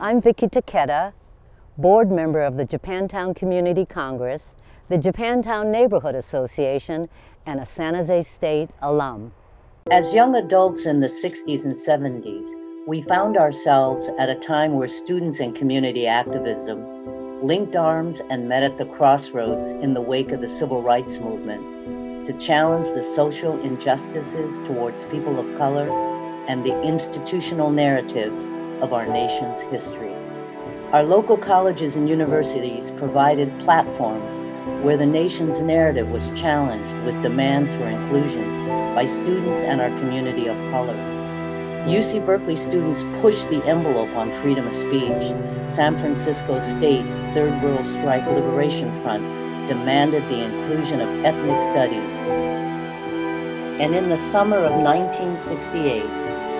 I'm Vicki Takeda, board member of the Japantown Community Congress, the Japantown Neighborhood Association, and a San Jose State alum. As young adults in the 60s and 70s, we found ourselves at a time where students and community activism linked arms and met at the crossroads in the wake of the Civil Rights Movement to challenge the social injustices towards people of color and the institutional narratives of our nation's history. Our local colleges and universities provided platforms where the nation's narrative was challenged with demands for inclusion by students and our community of color. UC Berkeley students pushed the envelope on freedom of speech. San Francisco State's Third World Strike Liberation Front demanded the inclusion of ethnic studies. And in the summer of 1968,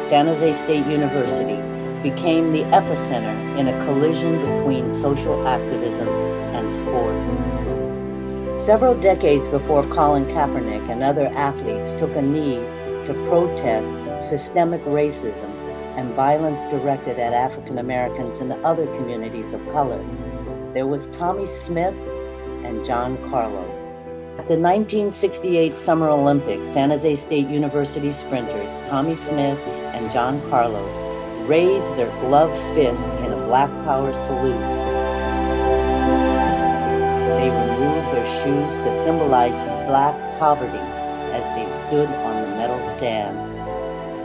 San Jose State University became the epicenter in a collision between social activism and sports. Several decades before Colin Kaepernick and other athletes took a knee to protest systemic racism and violence directed at African Americans and other communities of color, there was Tommie Smith and John Carlos. At the 1968 Summer Olympics, San Jose State University sprinters Tommie Smith and John Carlos raised their gloved fist in a Black Power salute. They removed their shoes to symbolize Black poverty as they stood on the medal stand.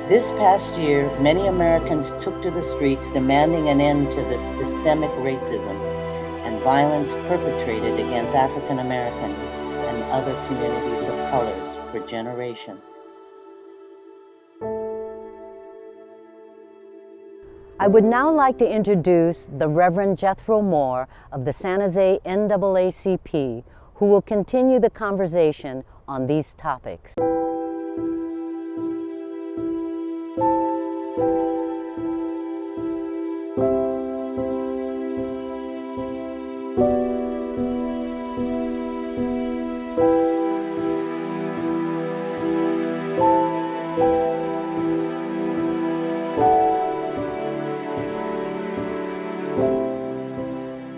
This past year, many Americans took to the streets demanding an end to the systemic racism and violence perpetrated against African Americans and other communities of colors for generations. I would now like to introduce the Reverend Jethro Moore of the San Jose NAACP, who will continue the conversation on these topics.